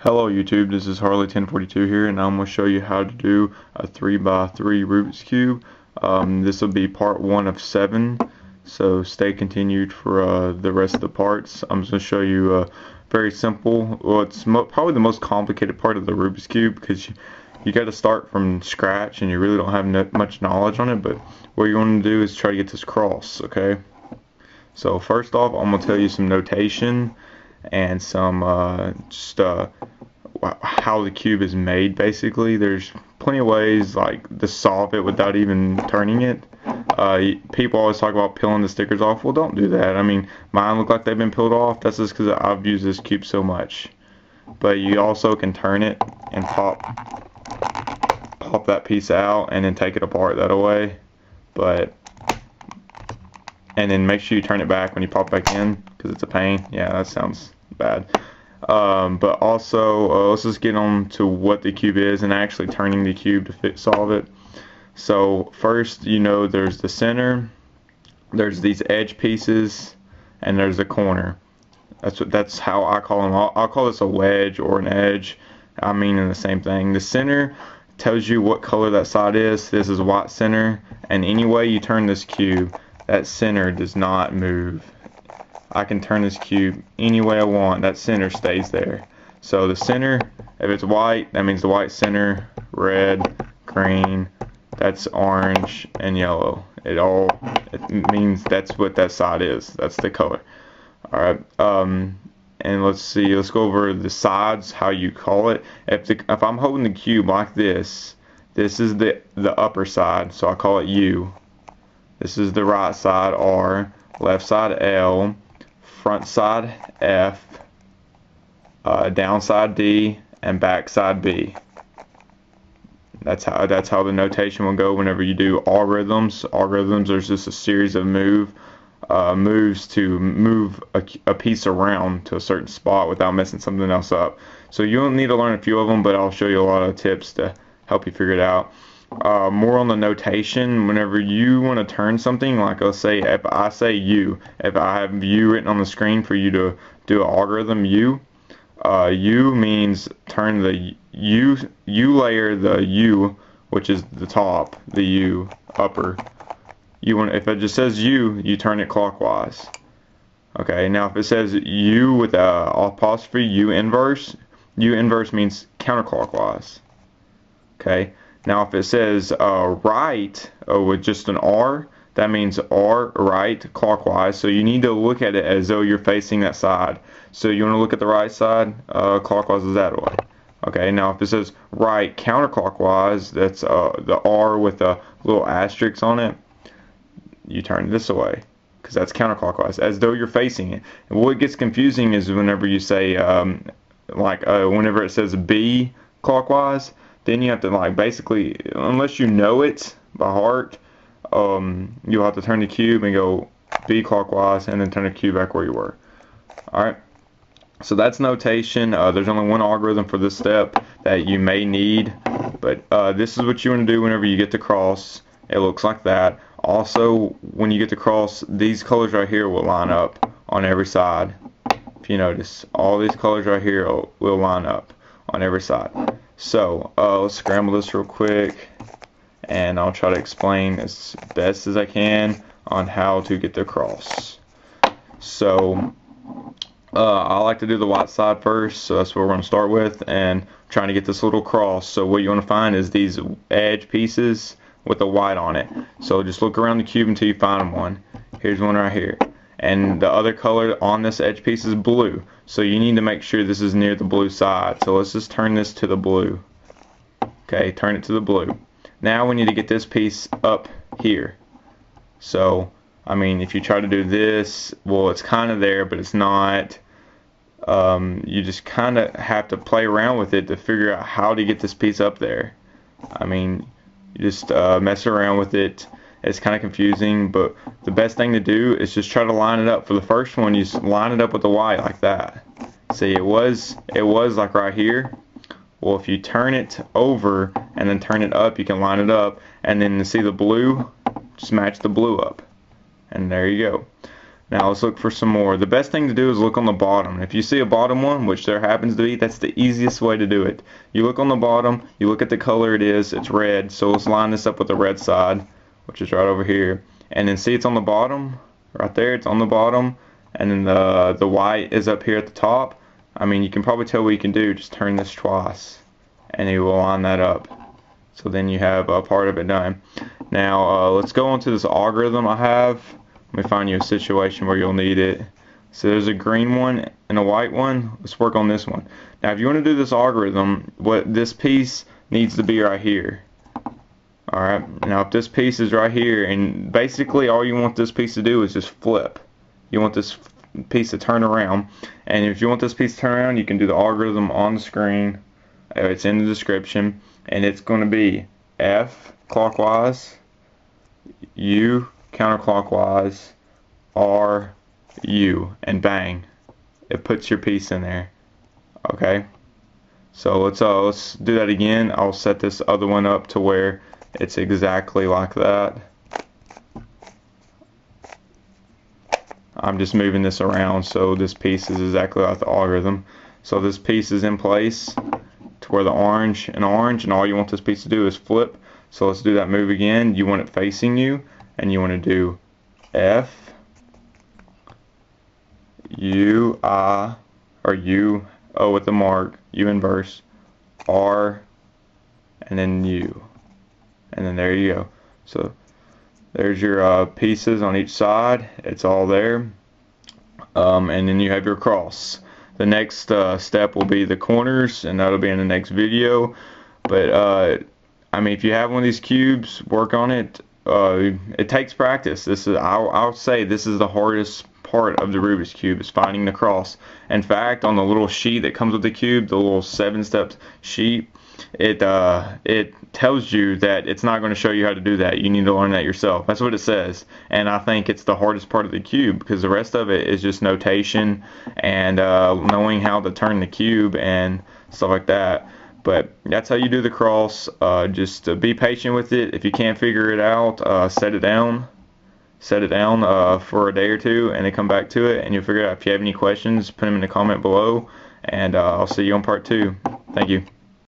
Hello YouTube, this is Harley1042 here, and I'm going to show you how to do a 3x3 Rubik's Cube. This will be part 1 of 7, so stay continued for the rest of the parts. I'm just going to show you very simple, well, it's probably the most complicated part of the Rubik's Cube, because you got to start from scratch and you really don't have much knowledge on it, but what you want to do is try to get this cross, okay? So first off, I'm going to tell you some notation and some how the cube is made. Basically, there's plenty of ways like to solve it without even turning it. People always talk about peeling the stickers off. Well, don't do that. I mean, mine look like they've been peeled off. That's just because I've used this cube so much. But you also can turn it and pop that piece out and then take it apart that way. And then make sure you turn it back when you pop back in, because it's a pain. Yeah, that sounds bad. But also, let's just get on to what the cube is and actually turning the cube to solve it. So first, you know, there's the center, there's these edge pieces, and there's the corner. That's how I call them. I'll call this a wedge or an edge. I mean the same thing. The center tells you what color that side is. This is white center, and any way you turn this cube, that center does not move. I can turn this cube any way I want. That center stays there. So the center, if it's white, that means the white center. Red, green, that's orange, and yellow. It means that's what that side is. That's the color. Alright, and let's see, let's go over the sides, how you call it. If I'm holding the cube like this is the upper side, so I call it U. This is the right side, R, left side, L, front side, F, down side, D, and back side, B. That's how the notation will go whenever you do algorithms. Algorithms are just a series of moves to move a piece around to a certain spot without messing something else up. So you don't need to learn a few of them, but I'll show you a lot of tips to help you figure it out. More on the notation, whenever you want to turn something, like let's say if I say U, if I have U written on the screen for you to do an algorithm, U means turn the U layer, the U, which is the top, the U upper. If it just says U, you turn it clockwise. Okay, now if it says U with a apostrophe, U inverse means counterclockwise. Okay. Now if it says right with just an R, that means R right clockwise. So you need to look at it as though you're facing that side. So you want to look at the right side, clockwise is that way. Okay, now if it says right counterclockwise, that's the R with a little asterisk on it, you turn it this way, because that's counterclockwise, as though you're facing it. And what gets confusing is whenever you say, whenever it says B clockwise, then you have to basically, unless you know it by heart, you'll have to turn the cube and go B clockwise and then turn the cube back where you were. Alright, so that's notation. There's only one algorithm for this step that you may need, but this is what you want to do whenever you get the cross. It looks like that. Also, when you get the cross, these colors right here will line up on every side. If you notice, all these colors right here will line up on every side. So let's scramble this real quick, and I'll try to explain as best as I can on how to get the cross. So I like to do the white side first, so that's what we're going to start with, and trying to get this little cross. So what you want to find is these edge pieces with the white on it. So just look around the cube until you find one. Here's one right here. And the other color on this edge piece is blue. So you need to make sure this is near the blue side. So let's just turn this to the blue. Okay, turn it to the blue. Now we need to get this piece up here. So, I mean, if you try to do this, well, it's kind of there, but it's not. You just kind of have to play around with it to figure out how to get this piece up there. I mean, you just mess around with it. It's kind of confusing, but the best thing to do is just try to line it up. For the first one, you just line it up with the white like that. See, it was like right here. Well, if you turn it over and then turn it up, you can line it up, and then see the blue, just match the blue up, and there you go. Now let's look for some more. The best thing to do is look on the bottom. If you see a bottom one, which there happens to be, that's the easiest way to do it. You look on the bottom, you look at the color it is, it's red, so let's line this up with the red side, which is right over here. And then see it's on the bottom, right there, it's on the bottom, and then the white is up here at the top. I mean, you can probably tell what you can do, just turn this twice, and it will line that up. So then you have a part of it done. Now let's go on to this algorithm I have. Let me find you a situation where you'll need it. So there's a green one and a white one. Let's work on this one. Now if you want to do this algorithm, what this piece needs to be right here. Alright, now if this piece is right here, and basically all you want this piece to do is just flip. You want this piece to turn around, and if you want this piece to turn around, you can do the algorithm on the screen. It's in the description, and it's going to be F clockwise, U counterclockwise, R, U, and bang, it puts your piece in there. Okay, so let's do that again. I'll set this other one up to where it's exactly like that. I'm just moving this around so this piece is exactly like the algorithm. So this piece is in place to where the orange, and all you want this piece to do is flip. So let's do that move again. You want it facing you, and you want to do F, U, I, or U, O with the mark, U inverse, R, and then U. And then there you go. So there's your pieces on each side. It's all there. And then you have your cross. The next step will be the corners, and that'll be in the next video. But I mean, if you have one of these cubes, work on it. It takes practice. I'll say this is the hardest part of the Rubik's Cube, is finding the cross. In fact, on the little sheet that comes with the cube, the little 7-step sheet, it tells you that it's not going to show you how to do that. You need to learn that yourself. That's what it says. And I think it's the hardest part of the cube, because the rest of it is just notation and knowing how to turn the cube and stuff like that. But that's how you do the cross. Just be patient with it. If you can't figure it out, set it down for a day or two, and then come back to it, and you'll figure it out. If you have any questions, put them in the comment below, and I'll see you on part 2. Thank you.